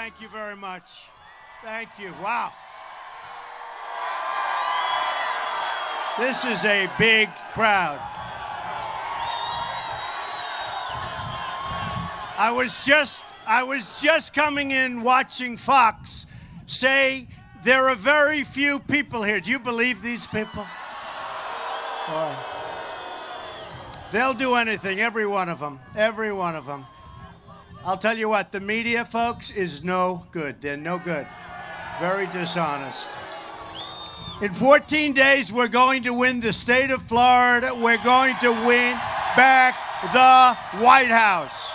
Thank you very much. Thank you. Wow. This is a big crowd. I was just coming in watching Fox say there are very few people here. Do you believe these people? Boy. They'll do anything, every one of them. Every one of them. I'll tell you what, the media, folks, is no good. They're no good. Very dishonest. In 14 days, we're going to win the state of Florida. We're going to win back the White House.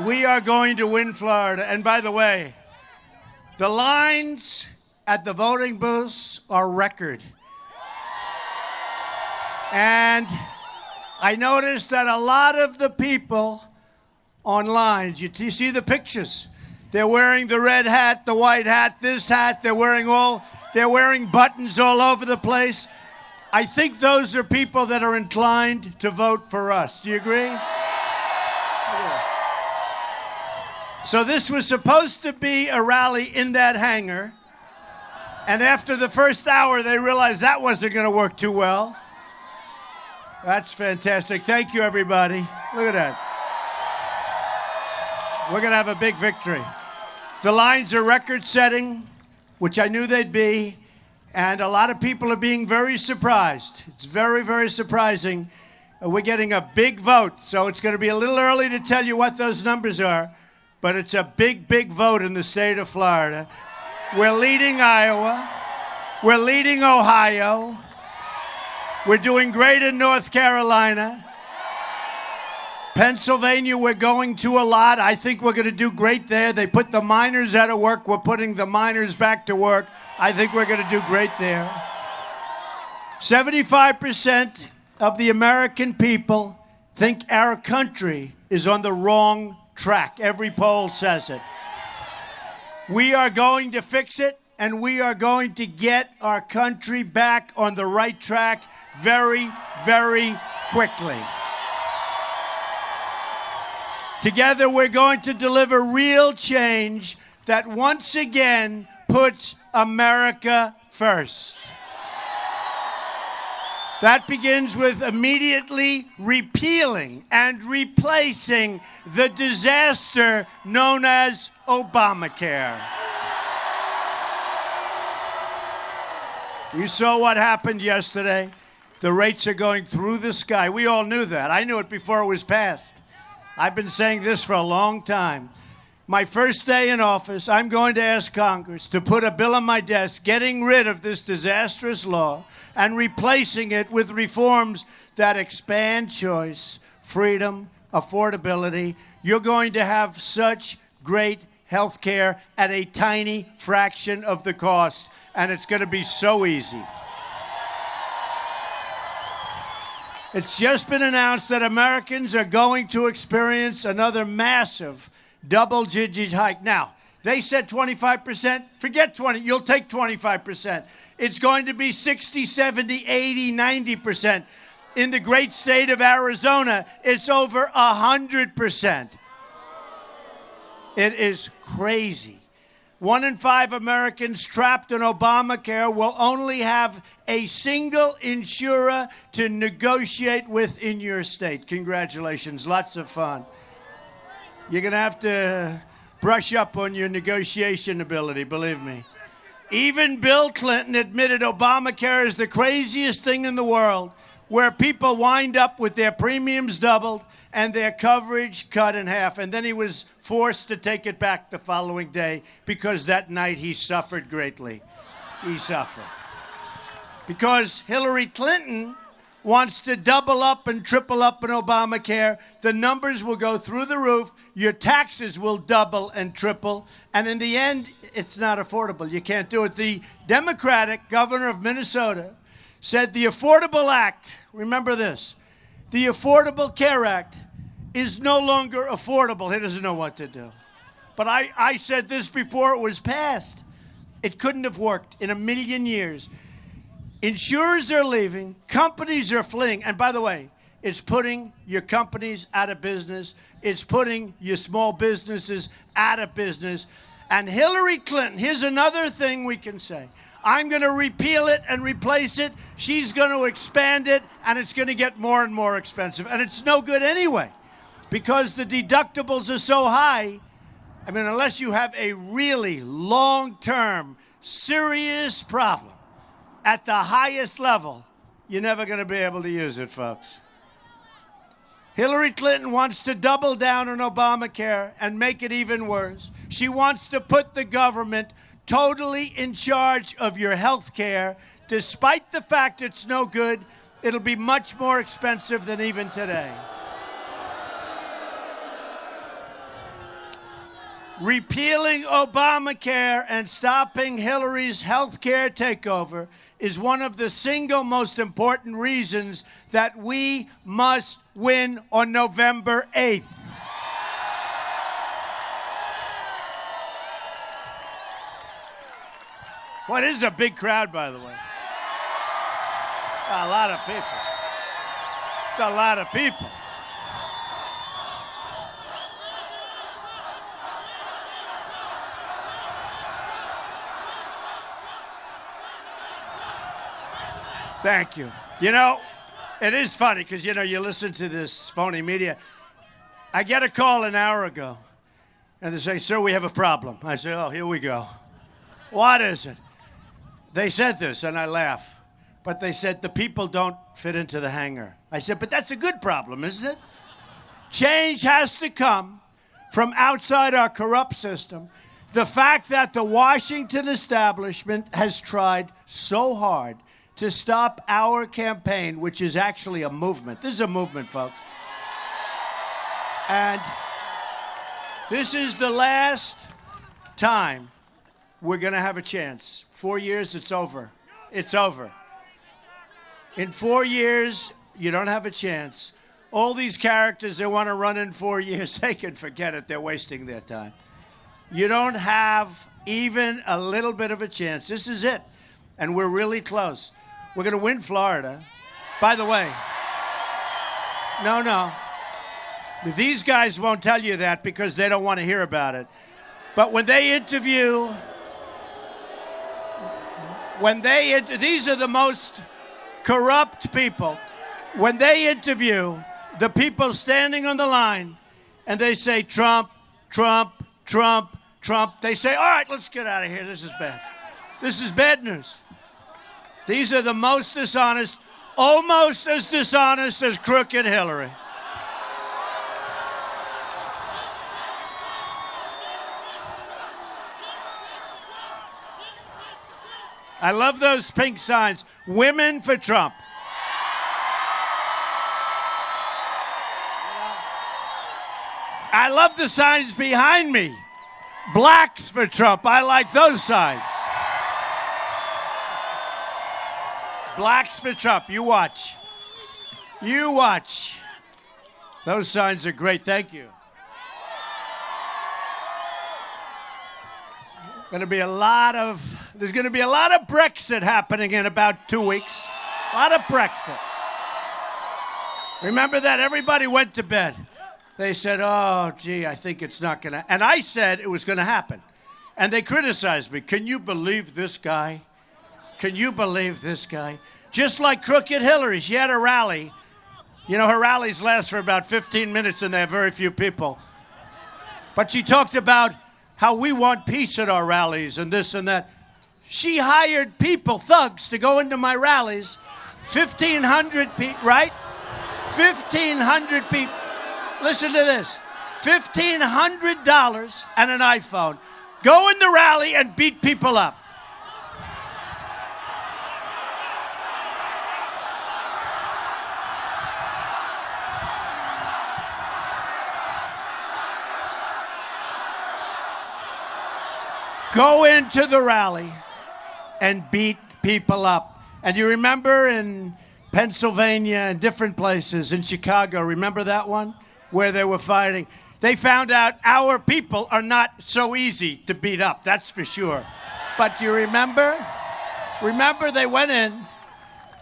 We are going to win Florida. And by the way, the lines at the voting booths are record. And I noticed that a lot of the people online, you see the pictures. They're wearing the red hat, the white hat, this hat. They're wearing buttons all over the place. I think those are people that are inclined to vote for us. Do you agree? Yeah. So this was supposed to be a rally in that hangar. And after the first hour, they realized that wasn't going to work too well. That's fantastic. Thank you, everybody. Look at that. We're going to have a big victory. The lines are record-setting, which I knew they'd be, and a lot of people are being very surprised. It's very, very surprising. We're getting a big vote, so it's going to be a little early to tell you what those numbers are, but it's a big, big vote in the state of Florida. We're leading Iowa. We're leading Ohio. We're doing great in North Carolina. Pennsylvania, we're going to a lot. I think we're going to do great there. They put the miners out of work. We're putting the miners back to work. I think we're going to do great there. 75% of the American people think our country is on the wrong track. Every poll says it. We are going to fix it, and we are going to get our country back on the right track very, very quickly. Together, we're going to deliver real change that once again puts America first. That begins with immediately repealing and replacing the disaster known as Obamacare. You saw what happened yesterday. The rates are going through the sky. We all knew that. I knew it before it was passed. I've been saying this for a long time. My first day in office, I'm going to ask Congress to put a bill on my desk getting rid of this disastrous law and replacing it with reforms that expand choice, freedom, affordability. You're going to have such great health care at a tiny fraction of the cost, and it's going to be so easy. It's just been announced that Americans are going to experience another massive double-digit hike. Now, they said 25%. Forget 20. You'll take 25%. It's going to be 60, 70, 80, 90%. In the great state of Arizona, it's over 100%. It is crazy. 1 in 5 Americans trapped in Obamacare will only have a single insurer to negotiate with in your state. Congratulations. Lots of fun. You're going to have to brush up on your negotiation ability, believe me. Even Bill Clinton admitted Obamacare is the craziest thing in the world, where people wind up with their premiums doubled and their coverage cut in half. And then he was forced to take it back the following day because that night he suffered greatly. He suffered. Because Hillary Clinton wants to double up and triple up in Obamacare. The numbers will go through the roof. Your taxes will double and triple. And in the end, it's not affordable. You can't do it. The Democratic governor of Minnesota said the Affordable Act, remember this, the Affordable Care Act is no longer affordable. He doesn't know what to do. But I said this before it was passed. It couldn't have worked in a million years. Insurers are leaving. Companies are fleeing. And by the way, It's putting your companies out of business. It's putting your small businesses out of business. And Hillary Clinton, here's another thing we can say. I'm going to repeal it and replace it. She's going to expand it, and it's going to get more and more expensive. And it's no good anyway, because the deductibles are so high. I mean, unless you have a really long-term, serious problem at the highest level, you're never going to be able to use it, folks. Hillary Clinton wants to double down on Obamacare and make it even worse. She wants to put the government totally in charge of your health care. Despite the fact it's no good, it'll be much more expensive than even today. Repealing Obamacare and stopping Hillary's health care takeover is one of the single most important reasons that we must win on November 8th. What is a big crowd, by the way? A lot of people. It's a lot of people. Thank you. You know, it is funny because, you know, you listen to this phony media. I get a call an hour ago, and they say, sir, we have a problem. I say, oh, here we go. What is it? They said this, and I laugh. But they said the people don't fit into the hangar. I said, but that's a good problem, isn't it? Change has to come from outside our corrupt system. The fact that the Washington establishment has tried so hard to stop our campaign, which is actually a movement. This is a movement, folks. And this is the last time we're going to have a chance. 4 years, it's over. It's over. In 4 years, you don't have a chance. All these characters that want to run in 4 years, they can forget it. They're wasting their time. You don't have even a little bit of a chance. This is it. And we're really close. We're going to win Florida. By the way, no. These guys won't tell you that because they don't want to hear about it. But when they interview, these are the most corrupt people. When they interview the people standing on the line and they say, Trump, Trump, Trump, Trump, they say, all right, let's get out of here. This is bad. This is bad news. These are the most dishonest, almost as dishonest as crooked Hillary. I love those pink signs. Women for Trump. I love the signs behind me. Blacks for Trump. I like those signs. Blacks for Trump. You watch. You watch. Those signs are great. Thank you. There's going to be a lot of Brexit happening in about 2 weeks. A lot of Brexit. Remember that? Everybody went to bed. They said, oh, gee, I think it's not going to. And I said it was going to happen. And they criticized me. Can you believe this guy? Can you believe this guy? Just like crooked Hillary. She had a rally. You know, her rallies last for about 15 minutes and they have very few people. But she talked about how we want peace at our rallies and this and that. She hired people, thugs, to go into my rallies. 1,500 people, right? 1,500 people. Listen to this. $1,500 and an iPhone. Go in the rally and beat people up. Go into the rally and beat people up. And you remember in Pennsylvania and different places, in Chicago, remember that one? Where they were fighting. They found out our people are not so easy to beat up, that's for sure. But you remember? Remember they went in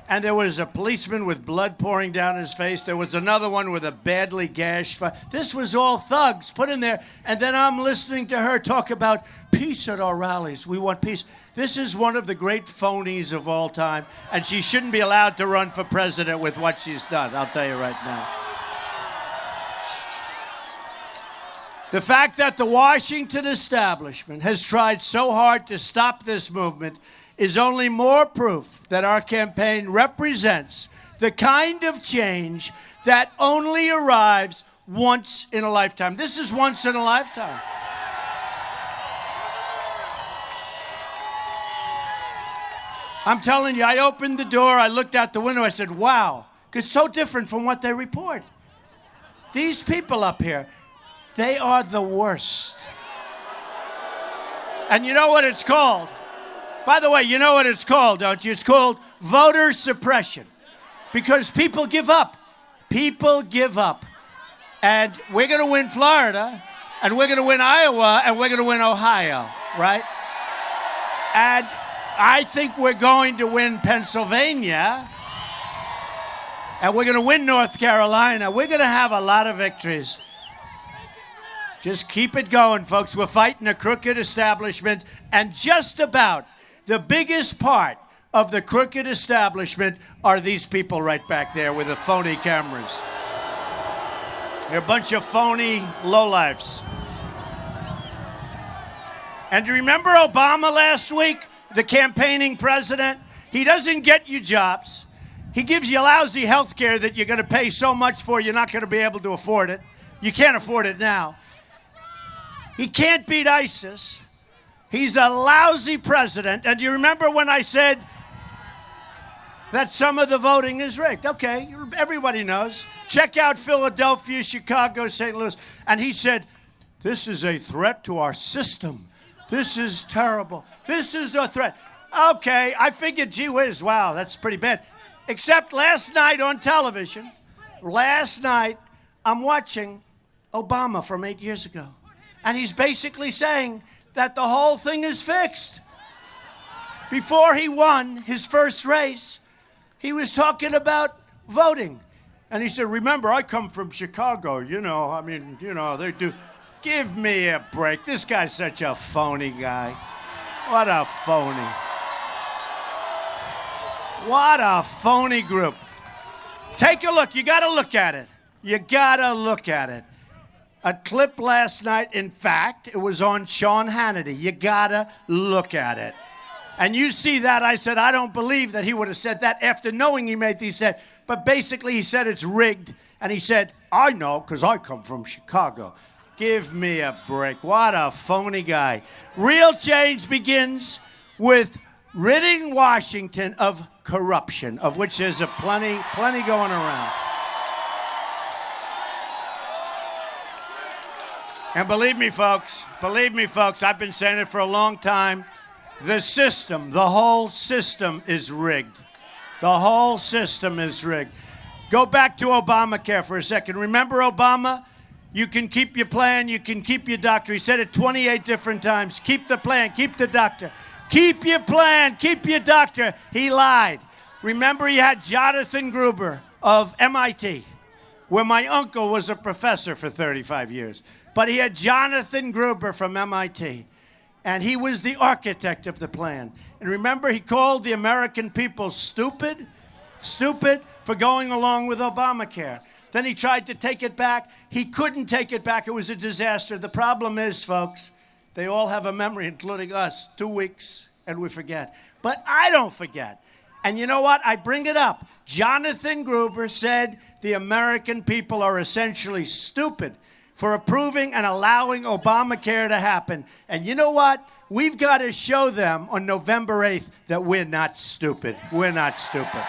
And there was a policeman with blood pouring down his face. There was another one with a badly gashed face. This was all thugs put in there. And then I'm listening to her talk about peace at our rallies. We want peace. This is one of the great phonies of all time. And she shouldn't be allowed to run for president with what she's done. I'll tell you right now. The fact that the Washington establishment has tried so hard to stop this movement is only more proof that our campaign represents the kind of change that only arrives once in a lifetime. This is once in a lifetime. I'm telling you, I opened the door, I looked out the window, I said, wow, it's so different from what they report. These people up here, they are the worst. And you know what it's called? By the way, you know what it's called, don't you? It's called voter suppression. Because people give up. People give up. And we're going to win Florida, and we're going to win Iowa, and we're going to win Ohio, right? And I think we're going to win Pennsylvania, and we're going to win North Carolina. We're going to have a lot of victories. Just keep it going, folks. We're fighting a crooked establishment, and just about the biggest part of the crooked establishment are these people right back there with the phony cameras. They're a bunch of phony lowlifes. And remember Obama last week, the campaigning president? He doesn't get you jobs. He gives you lousy health care that you're going to pay so much for you're not going to be able to afford it. You can't afford it now. He can't beat ISIS. He's a lousy president. And you remember when I said that some of the voting is rigged? Okay, everybody knows. Check out Philadelphia, Chicago, St. Louis. And he said, this is a threat to our system. This is terrible. This is a threat. Okay, I figured, gee whiz, wow, that's pretty bad. Except last night on television, I'm watching Obama from 8 years ago. And he's basically saying that the whole thing is fixed. Before he won his first race, he was talking about voting. And he said, remember, I come from Chicago, they do. Give me a break. This guy's such a phony guy. What a phony. What a phony group. Take a look. You got to look at it. You got to look at it. A clip last night, in fact, it was on Sean Hannity. You gotta look at it. And you see that, I said, I don't believe that he would have said that after knowing he made these said. But basically he said it's rigged. And he said, I know, because I come from Chicago. Give me a break. What a phony guy. Real change begins with ridding Washington of corruption, of which there's a plenty going around. And believe me, folks, I've been saying it for a long time. The system, the whole system is rigged. The whole system is rigged. Go back to Obamacare for a second. Remember Obama? You can keep your plan, you can keep your doctor. He said it 28 different times. Keep the plan, keep the doctor. Keep your plan, keep your doctor. He lied. Remember he had Jonathan Gruber of MIT, where my uncle was a professor for 35 years. But he had Jonathan Gruber from MIT, and he was the architect of the plan. And remember, he called the American people stupid for going along with Obamacare. Then he tried to take it back. He couldn't take it back. It was a disaster. The problem is, folks, they all have a memory, including us, 2 weeks, and we forget. But I don't forget. And you know what? I bring it up. Jonathan Gruber said the American people are essentially stupid for approving and allowing Obamacare to happen. And you know what? We've got to show them on November 8th that we're not stupid. We're not stupid.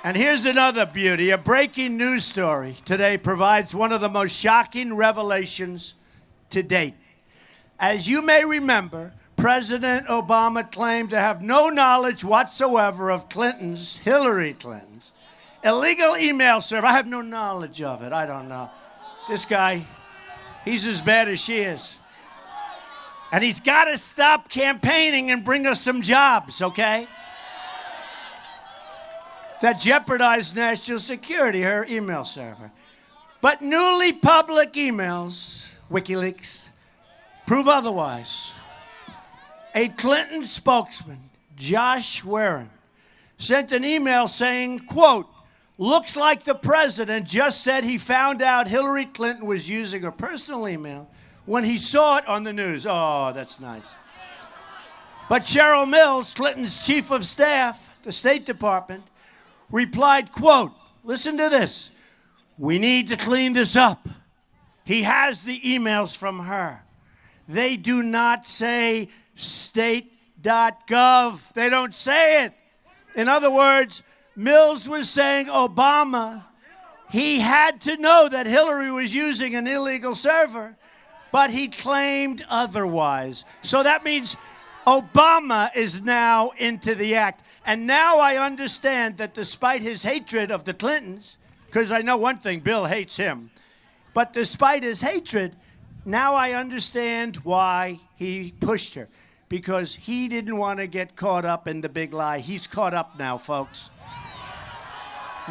And here's another beauty. A breaking news story today provides one of the most shocking revelations to date. As you may remember, President Obama claimed to have no knowledge whatsoever of Hillary Clinton's, illegal email server. I have no knowledge of it. I don't know. This guy, he's as bad as she is. And he's got to stop campaigning and bring us some jobs, okay? That jeopardize national security, her email server. But newly public emails, WikiLeaks, prove otherwise. A Clinton spokesman, Josh Warren, sent an email saying, quote, looks like the president just said he found out Hillary Clinton was using her personal email when he saw it on the news. Oh, that's nice. But Cheryl Mills, Clinton's chief of staff, the State Department, replied, quote, listen to this, we need to clean this up. He has the emails from her. They do not say state.gov. They don't say it. In other words, Mills was saying Obama, he had to know that Hillary was using an illegal server, but he claimed otherwise. So that means Obama is now into the act. And now I understand that despite his hatred of the Clintons, because I know one thing, Bill hates him, but despite his hatred, now I understand why he pushed her. Because he didn't want to get caught up in the big lie. He's caught up now, folks.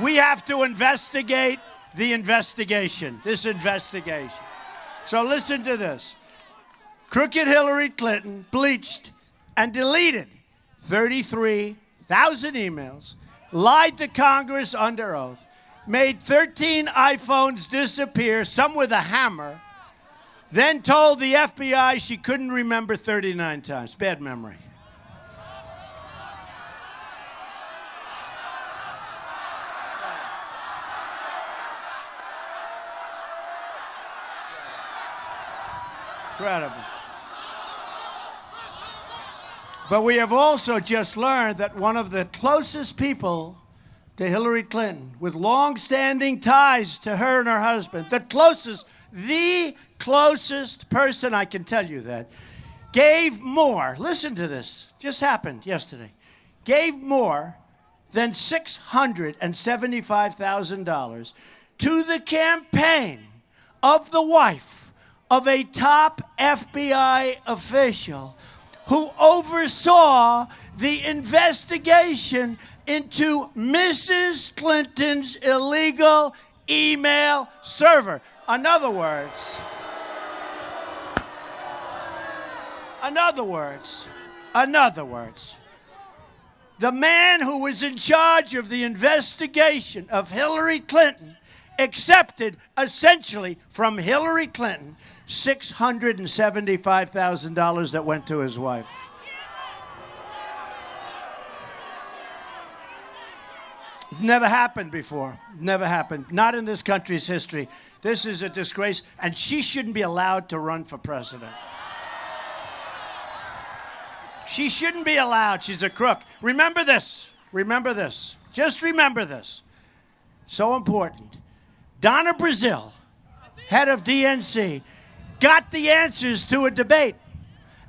We have to investigate the investigation, this investigation. So listen to this. Crooked Hillary Clinton bleached and deleted 33,000 emails, lied to Congress under oath, made 13 iPhones disappear, some with a hammer, then told the FBI she couldn't remember 39 times. Bad memory. Incredible. But we have also just learned that one of the closest people to Hillary Clinton, with long-standing ties to her and her husband, the closest person, I can tell you that, gave more, listen to this, just happened yesterday, gave more than $675,000 to the campaign of the wife of a top FBI official who oversaw the investigation into Mrs. Clinton's illegal email server. In other words, the man who was in charge of the investigation of Hillary Clinton accepted essentially from Hillary Clinton $675,000 that went to his wife. Never happened before. Never happened. Not in this country's history. This is a disgrace, and she shouldn't be allowed to run for president. She shouldn't be allowed. She's a crook. Remember this. Remember this. Just remember this. So important. Donna Brazile, head of DNC, got the answers to a debate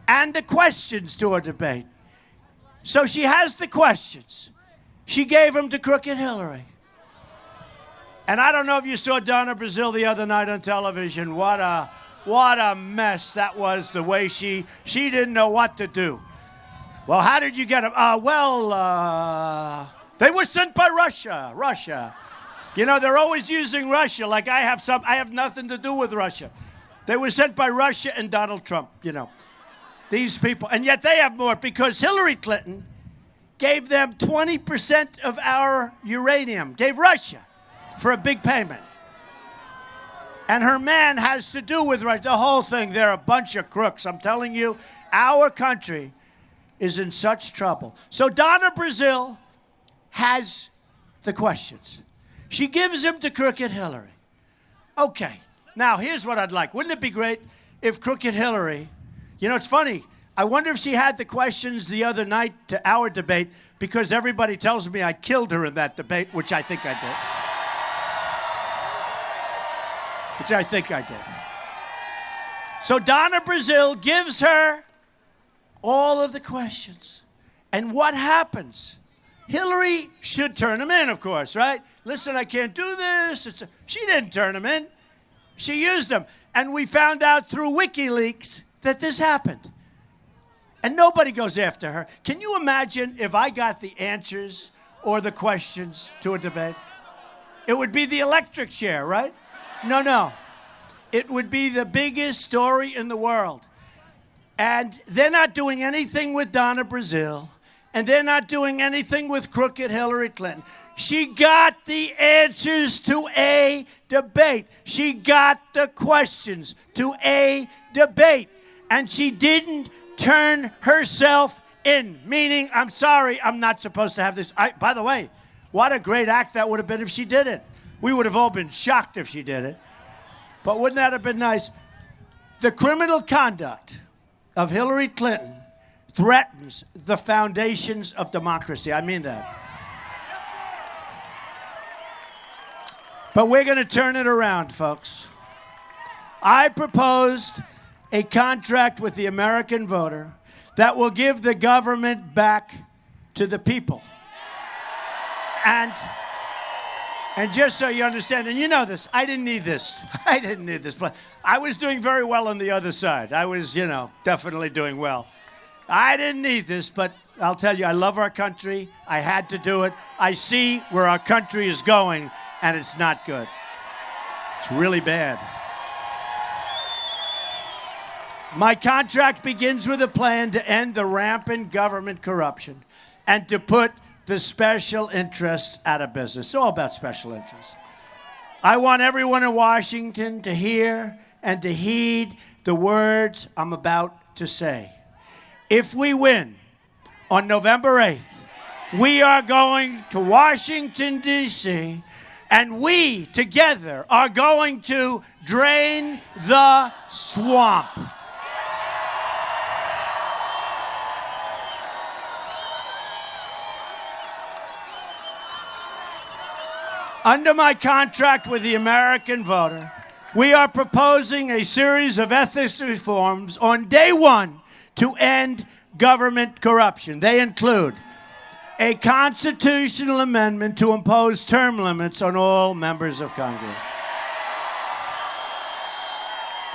and the questions to a debate. So she has the questions. She gave them to Crooked Hillary. And I don't know if you saw Donna Brazile the other night on television. What a mess that was, the way she didn't know what to do. Well, how did you get them? They were sent by Russia. You know, they're always using Russia. Like I have nothing to do with Russia. They were sent by Russia and Donald Trump, you know. These people. And yet they have more because Hillary Clinton gave them 20% of our uranium, gave Russia for a big payment. And her man has to do with Russia. The whole thing, they're a bunch of crooks. I'm telling you, our country is in such trouble. So Donna Brazile has the questions. She gives them to Crooked Hillary. Okay, now here's what I'd like. Wouldn't it be great if Crooked Hillary, you know, it's funny, I wonder if she had the questions the other night to our debate because everybody tells me I killed her in that debate, which I think I did. So Donna Brazile gives her all of the questions. And what happens? Hillary should turn them in, of course, right? Listen, I can't do this. She didn't turn them in. She used them. And we found out through WikiLeaks that this happened. And nobody goes after her. Can you imagine if I got the answers or the questions to a debate? It would be the electric chair, right? No. It would be the biggest story in the world. And they're not doing anything with Donna Brazile, and they're not doing anything with crooked Hillary Clinton. She got the answers to a debate. She got the questions to a debate. And she didn't turn herself in, meaning, I'm sorry, I'm not supposed to have this. By the way, what a great act that would have been if she did it. We would have all been shocked if she did it. But wouldn't that have been nice? The criminal conduct of Hillary Clinton threatens the foundations of democracy. I mean that. But we're going to turn it around, folks. I proposed a contract with the American voter that will give the government back to the people. And just so you understand, and you know this, I didn't need this. I didn't need this. But I was doing very well on the other side. I was, definitely doing well. I didn't need this, but I'll tell you, I love our country. I had to do it. I see where our country is going, and it's not good. It's really bad. My contract begins with a plan to end the rampant government corruption and to put the special interests out of business. It's all about special interests. I want everyone in Washington to hear and to heed the words I'm about to say. If we win on November 8th, we are going to Washington, D.C., and we together are going to drain the swamp. Under my contract with the American voter, we are proposing a series of ethics reforms on day one to end government corruption. They include a constitutional amendment to impose term limits on all members of Congress.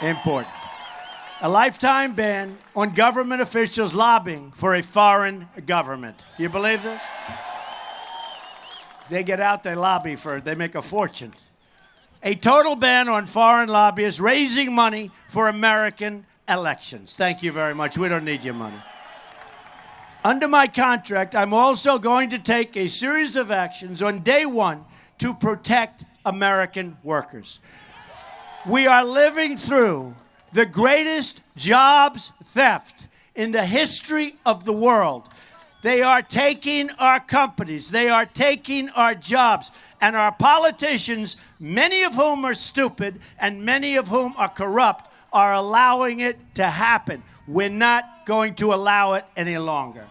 Important. A lifetime ban on government officials lobbying for a foreign government. Do you believe this? They get out, they lobby for it, they make a fortune. A total ban on foreign lobbyists raising money for American elections. Thank you very much. We don't need your money. Under my contract, I'm also going to take a series of actions on day one to protect American workers. We are living through the greatest jobs theft in the history of the world. They are taking our companies. They are taking our jobs. And our politicians, many of whom are stupid and many of whom are corrupt, are allowing it to happen. We're not going to allow it any longer.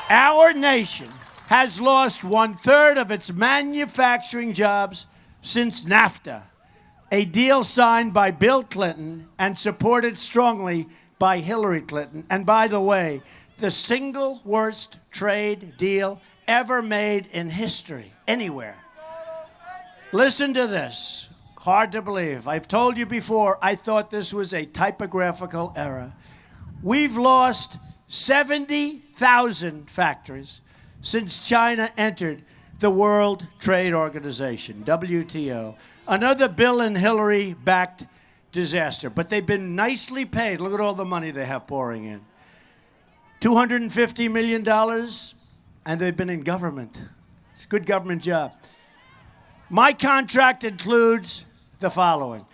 Our nation has lost 1/3 of its manufacturing jobs since NAFTA, a deal signed by Bill Clinton and supported strongly by Hillary Clinton. And by the way, the single worst trade deal ever made in history, anywhere. Listen to this. Hard to believe. I've told you before, I thought this was a typographical error. We've lost 70,000 factories since China entered the World Trade Organization, WTO. Another Bill and Hillary-backed disaster. But they've been nicely paid. Look at all the money they have pouring in. $250 million, and they've been in government. It's a good government job. My contract includes the following.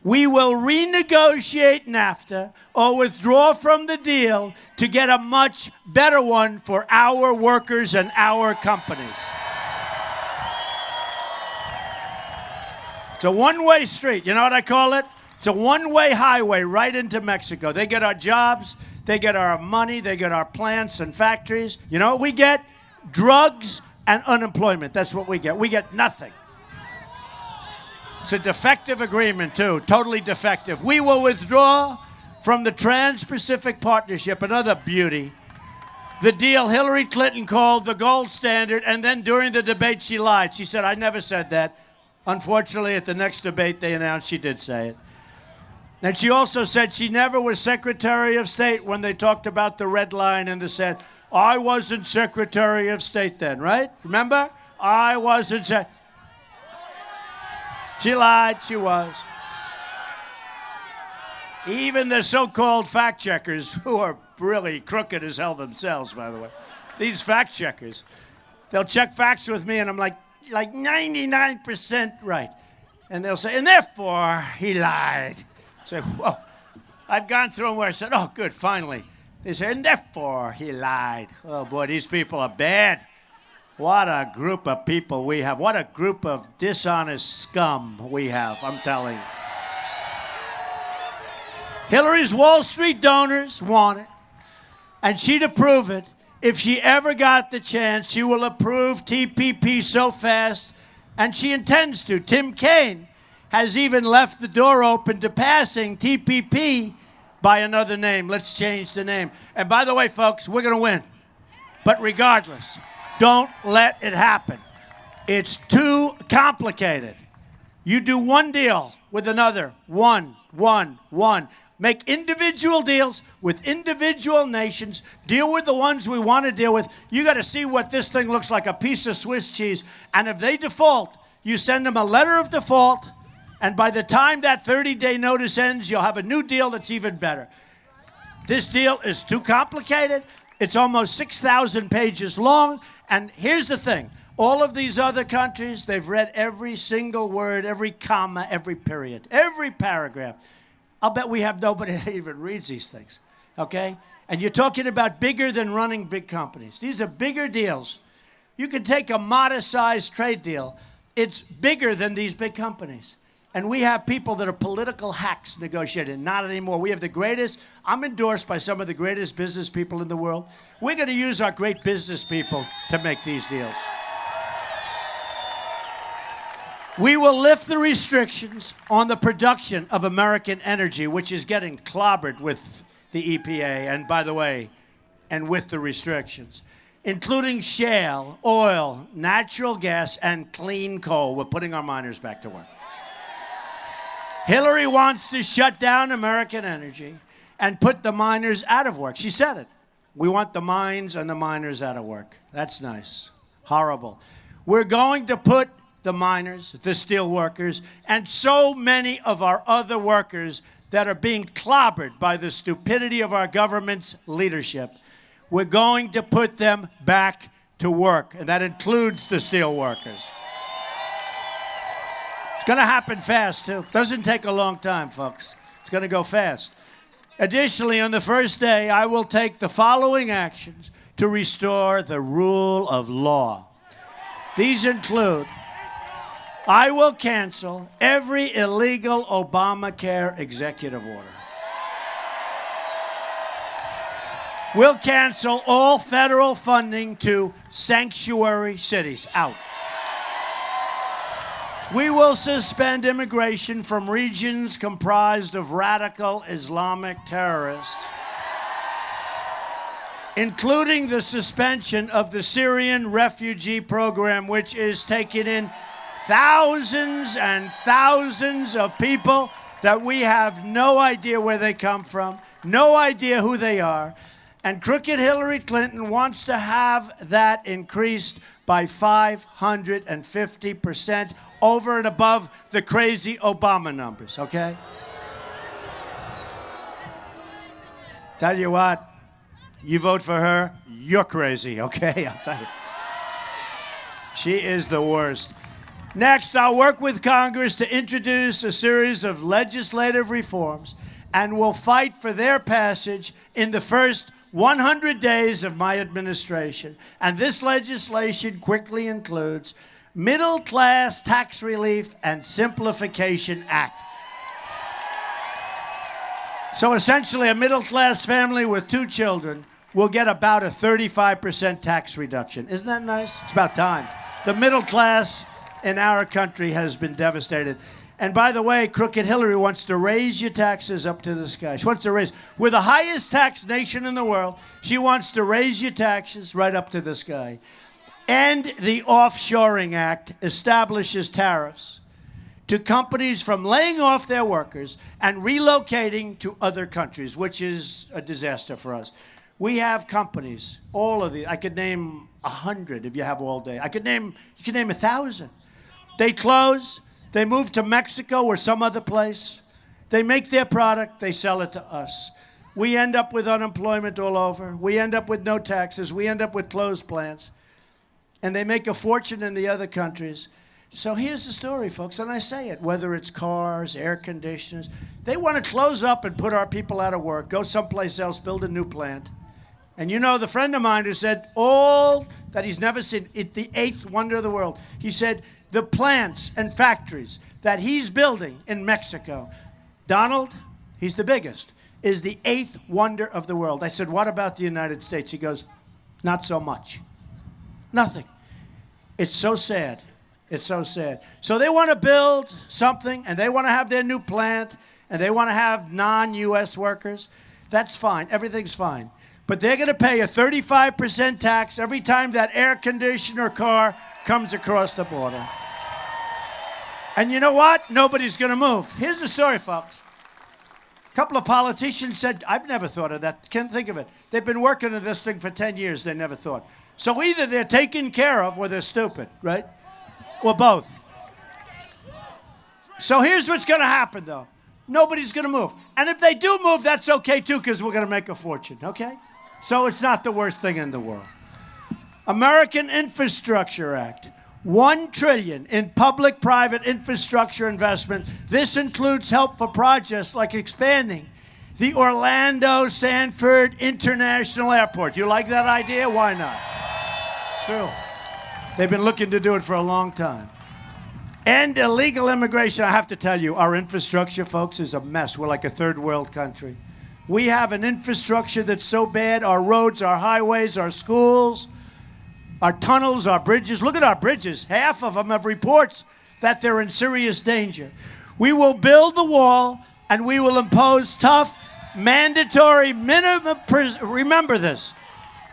We will renegotiate NAFTA or withdraw from the deal to get a much better one for our workers and our companies. It's a one-way street. You know what I call it? It's a one-way highway right into Mexico. They get our jobs, they get our money, they get our plants and factories. You know what we get? Drugs and unemployment. That's what we get. We get nothing. It's a defective agreement, too. Totally defective. We will withdraw from the Trans-Pacific Partnership, another beauty. The deal Hillary Clinton called the gold standard, and then during the debate she lied. She said, I never said that. Unfortunately, at the next debate, they announced she did say it. And she also said she never was Secretary of State when they talked about the red line and they said, I wasn't Secretary of State then, right? Remember? I wasn't. She lied. She was. Even the so-called fact checkers, who are really crooked as hell themselves, by the way, these fact checkers, they'll check facts with me, and I'm like 99% right. And they'll say, and therefore, he lied. I say, whoa. I've gone through them where I said, oh, good, finally. They say, and therefore, he lied. Oh, boy, these people are bad. What a group of people we have. What a group of dishonest scum we have, I'm telling you. Hillary's Wall Street donors want it, and she'd approve it. If she ever got the chance, she will approve TPP so fast, and she intends to. Tim Kaine has even left the door open to passing TPP by another name. Let's change the name. And by the way, folks, we're going to win. But regardless, don't let it happen. It's too complicated. You do one deal with another. One. Make individual deals with individual nations. Deal with the ones we want to deal with. You got to see what this thing looks like, a piece of Swiss cheese. And if they default, you send them a letter of default. And by the time that 30-day notice ends, you'll have a new deal that's even better. This deal is too complicated. It's almost 6,000 pages long. And here's the thing. All of these other countries, they've read every single word, every comma, every period, every paragraph. I'll bet we have nobody that even reads these things, okay? And you're talking about bigger than running big companies. These are bigger deals. You can take a modest-sized trade deal. It's bigger than these big companies. And we have people that are political hacks negotiating. Not anymore. We have the greatest. I'm endorsed by some of the greatest business people in the world. We're going to use our great business people to make these deals. We will lift the restrictions on the production of American energy, which is getting clobbered with the EPA, and by the way, and with the restrictions, including shale, oil, natural gas, and clean coal. We're putting our miners back to work. Hillary wants to shut down American energy and put the miners out of work. She said it. We want the mines and the miners out of work. That's nice. Horrible. We're going to put the miners, the steel workers, and so many of our other workers that are being clobbered by the stupidity of our government's leadership. We're going to put them back to work, and that includes the steel workers. It's going to happen fast, too. Doesn't take a long time, folks. It's going to go fast. Additionally, on the first day, I will take the following actions to restore the rule of law. These include: I will cancel every illegal Obamacare executive order. We'll cancel all federal funding to sanctuary cities. Out. We will suspend immigration from regions comprised of radical Islamic terrorists, including the suspension of the Syrian refugee program, which is taking in thousands and thousands of people that we have no idea where they come from, no idea who they are. And crooked Hillary Clinton wants to have that increased by 550% over and above the crazy Obama numbers, okay? Tell you what, you vote for her, you're crazy, okay? I'll tell you. She is the worst. Next, I'll work with Congress to introduce a series of legislative reforms, and we'll fight for their passage in the first 100 days of my administration. And this legislation quickly includes Middle Class Tax Relief and Simplification Act. So essentially, a middle-class family with 2 children will get about a 35% tax reduction. Isn't that nice? It's about time. The middle class in our country has been devastated. And by the way, crooked Hillary wants to raise your taxes up to the sky. She wants to raise. We're the highest tax nation in the world. She wants to raise your taxes right up to the sky. And the Offshoring Act establishes tariffs to companies from laying off their workers and relocating to other countries, which is a disaster for us. We have companies, all of these. I could name 100 if you have all day. You could name 1,000. They close, they move to Mexico or some other place. They make their product, they sell it to us. We end up with unemployment all over. We end up with no taxes. We end up with closed plants. And they make a fortune in the other countries. So here's the story, folks, and I say it, whether it's cars, air conditioners. They want to close up and put our people out of work, go someplace else, build a new plant. And you know, the friend of mine who said all that he's never seen, the eighth wonder of the world, he said the plants and factories that he's building in Mexico, Donald, he's the biggest, is the eighth wonder of the world. I said, what about the United States? He goes, not so much. Nothing. It's so sad. It's so sad. So they want to build something, and they want to have their new plant, and they want to have non-U.S. workers. That's fine. Everything's fine. But they're going to pay a 35% tax every time that air conditioner car comes across the border. And you know what? Nobody's going to move. Here's the story, folks. A couple of politicians said, I've never thought of that. Can't think of it. They've been working on this thing for 10 years. They never thought. So either they're taken care of or they're stupid, right? Or both. So here's what's going to happen, though. Nobody's going to move. And if they do move, that's okay, too, because we're going to make a fortune, okay? So it's not the worst thing in the world. American Infrastructure Act. $1 trillion in public-private infrastructure investment. This includes help for projects like expanding the Orlando Sanford International Airport. You like that idea? Why not? True. They've been looking to do it for a long time. End illegal immigration. I have to tell you, our infrastructure, folks, is a mess. We're like a third world country. We have an infrastructure that's so bad. Our roads, our highways, our schools, our tunnels, our bridges. Look at our bridges. Half of them have reports that they're in serious danger. We will build the wall, and we will impose tough, mandatory minimum prison. Remember this.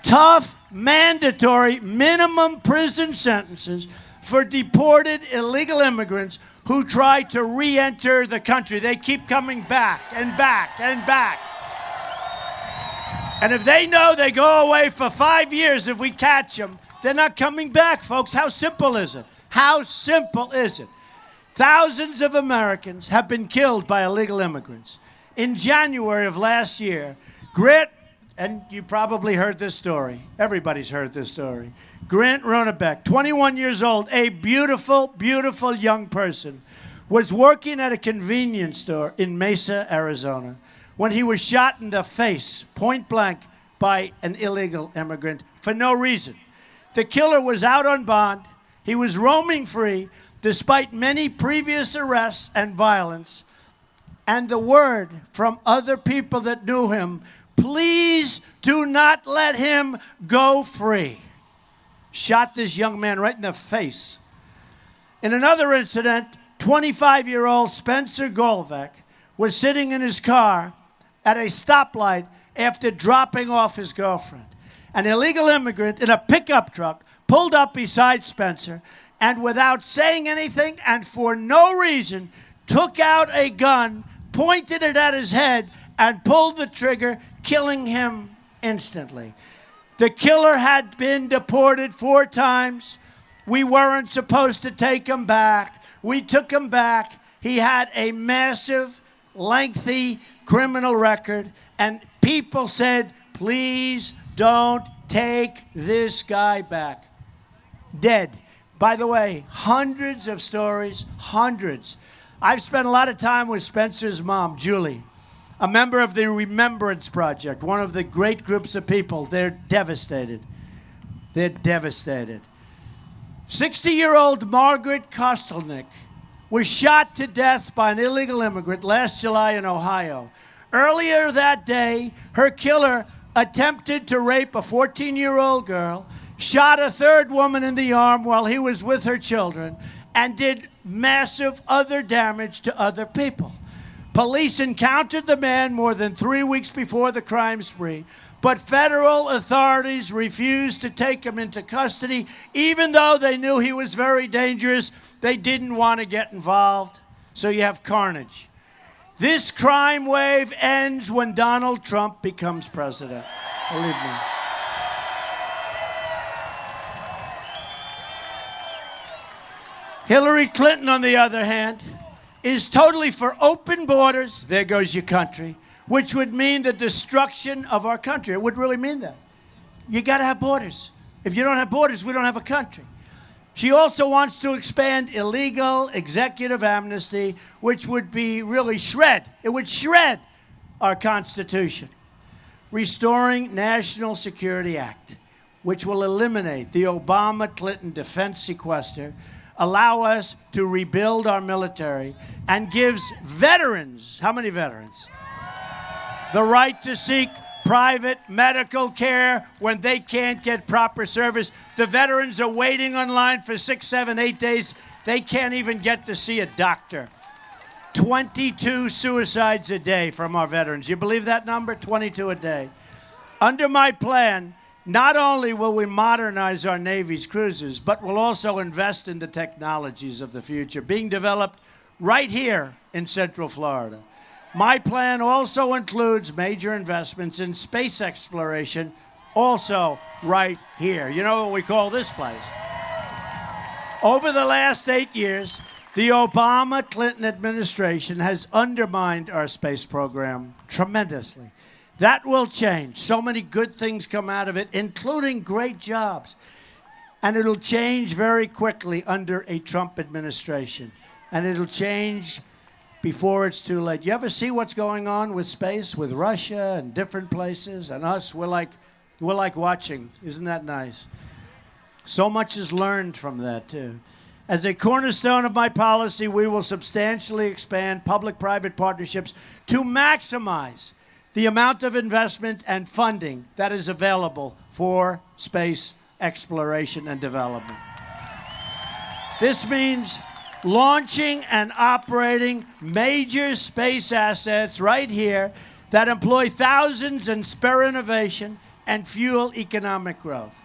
Tough, mandatory minimum prison sentences for deported illegal immigrants who try to re-enter the country. They keep coming back and back and back. And if they know they go away for 5 years if we catch them, they're not coming back, folks. How simple is it? How simple is it? Thousands of Americans have been killed by illegal immigrants. In January of last year, and you probably heard this story. Everybody's heard this story. Grant Ronebeck, 21 years old, a beautiful, beautiful young person, was working at a convenience store in Mesa, Arizona, when he was shot in the face, point blank, by an illegal immigrant for no reason. The killer was out on bond. He was roaming free despite many previous arrests and violence. And the word from other people that knew him, please do not let him go free. Shot this young man right in the face. In another incident, 25-year-old Spencer Golvek was sitting in his car at a stoplight after dropping off his girlfriend. An illegal immigrant in a pickup truck pulled up beside Spencer and without saying anything and for no reason took out a gun, pointed it at his head, and pulled the trigger, killing him instantly. The killer had been deported 4 times. We weren't supposed to take him back. We took him back. He had a massive, lengthy criminal record, and people said, please don't take this guy back. Dead. By the way, hundreds of stories, hundreds. I've spent a lot of time with Spencer's mom, Julie, a member of the Remembrance Project, one of the great groups of people. They're devastated. They're devastated. 60-year-old Margaret Kostelnick was shot to death by an illegal immigrant last July in Ohio. Earlier that day, her killer attempted to rape a 14-year-old girl, shot a third woman in the arm while he was with her children, and did massive other damage to other people. Police encountered the man more than 3 weeks before the crime spree, but federal authorities refused to take him into custody, even though they knew he was very dangerous. They didn't want to get involved. So you have carnage. This crime wave ends when Donald Trump becomes president. Believe me. Hillary Clinton, on the other hand, is totally for open borders. There goes your country, which would mean the destruction of our country. It would really mean that. You got to have borders. If you don't have borders, we don't have a country. She also wants to expand illegal executive amnesty, which would be really it would shred our Constitution. Restoring National Security Act, which will eliminate the Obama-Clinton defense sequester, allow us to rebuild our military, and gives veterans, how many veterans? The right to seek private medical care when they can't get proper service. The veterans are waiting online for 6, 7, 8 days. They can't even get to see a doctor. 22 suicides a day from our veterans. You believe that number? 22 a day. Under my plan, not only will we modernize our Navy's cruisers, but we'll also invest in the technologies of the future being developed right here in Central Florida. My plan also includes major investments in space exploration, also right here. You know what we call this place? Over the last 8 years, the Obama-Clinton administration has undermined our space program tremendously. That will change. So many good things come out of it, including great jobs. And it'll change very quickly under a Trump administration. And it'll change before it's too late. You ever see what's going on with space, with Russia and different places? And us, we're like watching. Isn't that nice? So much is learned from that, too. As a cornerstone of my policy, we will substantially expand public-private partnerships to maximize the amount of investment and funding that is available for space exploration and development. This means launching and operating major space assets right here that employ thousands and spur innovation and fuel economic growth.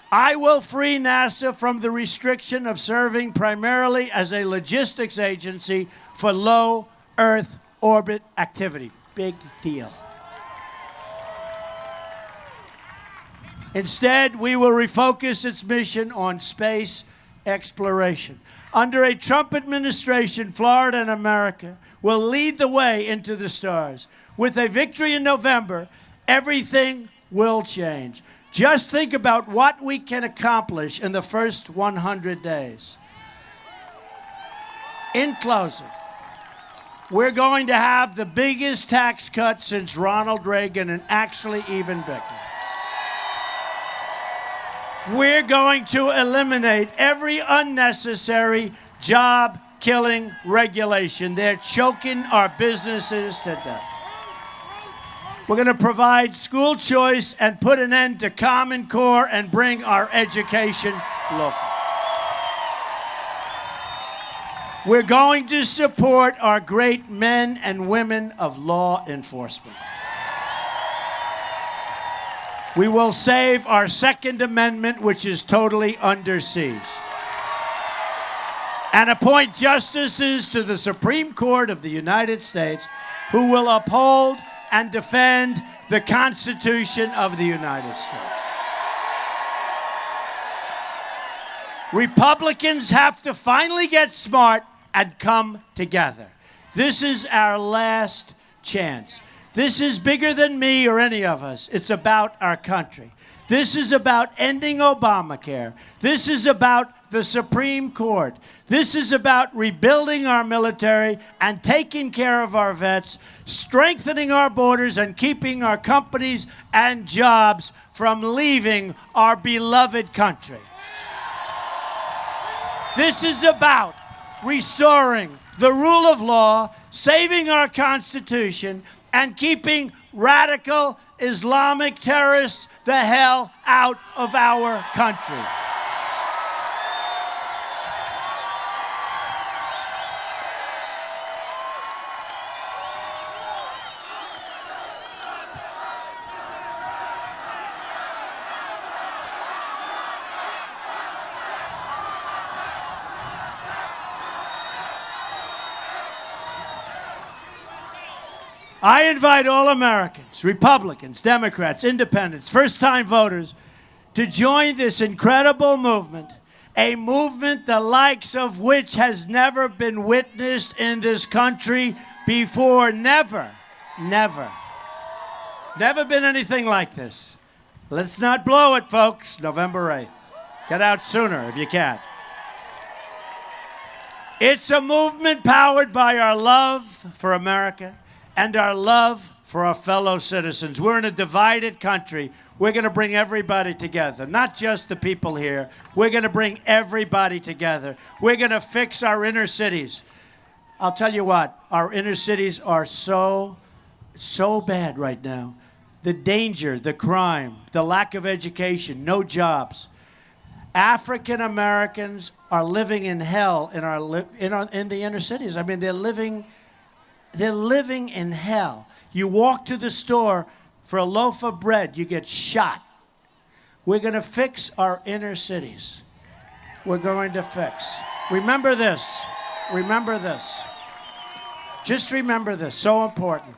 I will free NASA from the restriction of serving primarily as a logistics agency for low Earth orbit activity. Big deal. Instead, we will refocus its mission on space exploration. Under a Trump administration, Florida and America will lead the way into the stars. With a victory in November, everything will change. Just think about what we can accomplish in the first 100 days. In closing, we're going to have the biggest tax cut since Ronald Reagan, and actually even bigger. We're going to eliminate every unnecessary job-killing regulation. They're choking our businesses to death. We're going to provide school choice and put an end to Common Core and bring our education local. We're going to support our great men and women of law enforcement. We will save our Second Amendment, which is totally under siege, and appoint justices to the Supreme Court of the United States who will uphold and defend the Constitution of the United States. Republicans have to finally get smart and come together. This is our last chance. This is bigger than me or any of us. It's about our country. This is about ending Obamacare. This is about the Supreme Court. This is about rebuilding our military and taking care of our vets, strengthening our borders and keeping our companies and jobs from leaving our beloved country. This is about restoring the rule of law, saving our Constitution, and keeping radical Islamic terrorists the hell out of our country. I invite all Americans, Republicans, Democrats, Independents, first-time voters, to join this incredible movement, a movement the likes of which has never been witnessed in this country before. Never, never. Never been anything like this. Let's not blow it, folks. November 8th. Get out sooner if you can. It's a movement powered by our love for America and our love for our fellow citizens. We're in a divided country. We're going to bring everybody together, not just the people here. We're going to bring everybody together. We're going to fix our inner cities. I'll tell you what, our inner cities are so bad right now. The danger, the crime, the lack of education, no jobs. African Americans are living in hell in the inner cities. I mean, they're living in hell. You walk to the store for a loaf of bread, you get shot. We're going to fix our inner cities. We're going to fix. Remember this. Remember this. Just remember this. So important.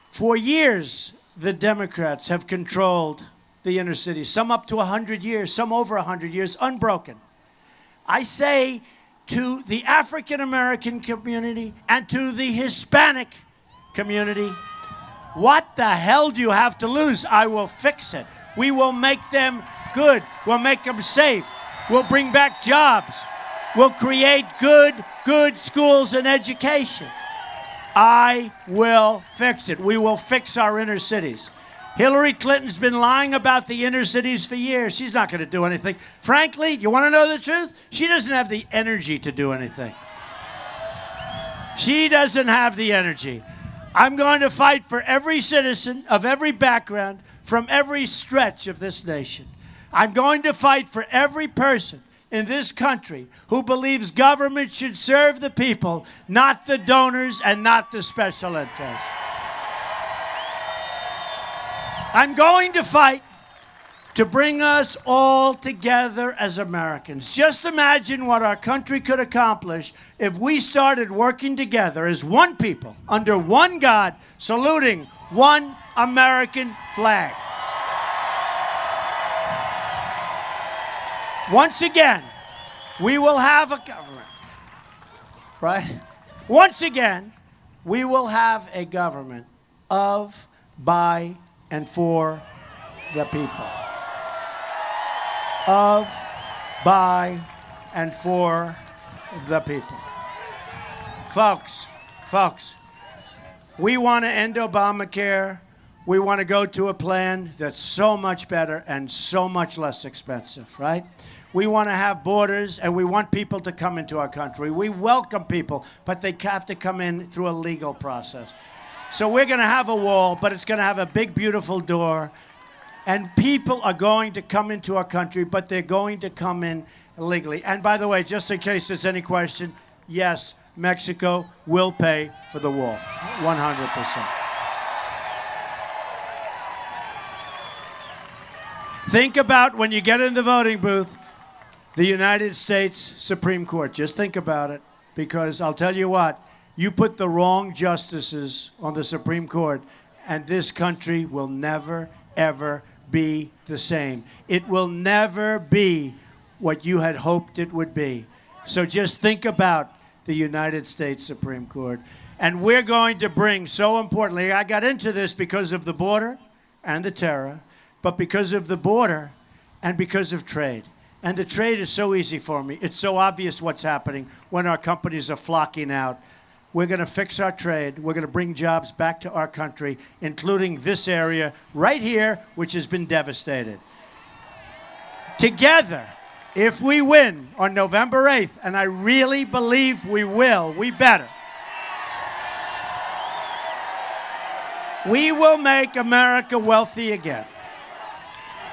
For years, the Democrats have controlled the inner cities, some up to 100 years, some over 100 years, unbroken. I say to the African American community and to the Hispanic community, what the hell do you have to lose? I will fix it. We will make them good. We'll make them safe. We'll bring back jobs. We'll create good schools and education. I will fix it. We will fix our inner cities. Hillary Clinton's been lying about the inner cities for years. She's not going to do anything. Frankly, you want to know the truth? She doesn't have the energy to do anything. She doesn't have the energy. I'm going to fight for every citizen of every background from every stretch of this nation. I'm going to fight for every person in this country who believes government should serve the people, not the donors and not the special interests. I'm going to fight to bring us all together as Americans. Just imagine what our country could accomplish if we started working together as one people, under one God, saluting one American flag. Once again, we will have a government, right? Once again, we will have a government of, by, and for the people. Of, by, and for the people. Folks, we want to end Obamacare. We want to go to a plan that's so much better and so much less expensive, right? We want to have borders, and we want people to come into our country. We welcome people, but they have to come in through a legal process. So we're going to have a wall, but it's going to have a big, beautiful door. And people are going to come into our country, but they're going to come in illegally. And by the way, just in case there's any question, yes, Mexico will pay for the wall, 100%. Think about when you get in the voting booth, the United States Supreme Court. Just think about it, because I'll tell you what, you put the wrong justices on the Supreme Court, and this country will never, ever be the same. It will never be what you had hoped it would be. So just think about the United States Supreme Court. And we're going to bring, so importantly, I got into this because of the border and the terror, but because of the border and because of trade. And the trade is so easy for me. It's so obvious what's happening when our companies are flocking out. We're going to fix our trade. We're going to bring jobs back to our country, including this area right here, which has been devastated. Together, if we win on November 8th, and I really believe we will, we better, we will make America wealthy again.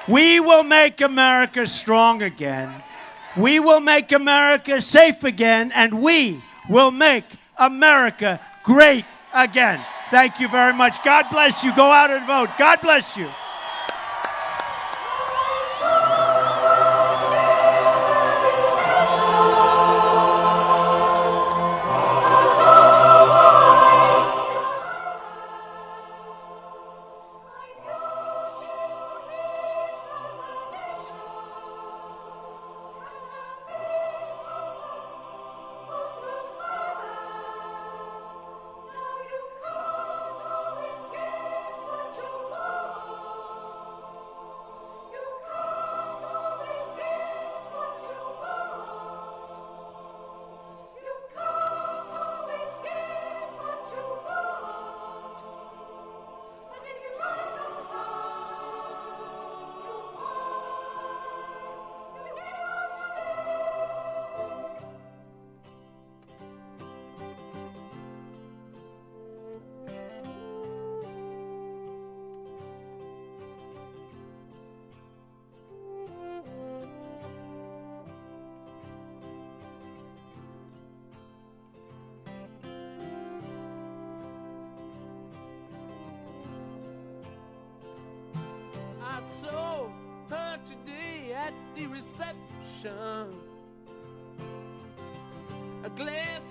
We will make America strong again. We will make America safe again, and we will make America great again. Thank you very much. God bless you. Go out and vote. God bless you. the reception. A glass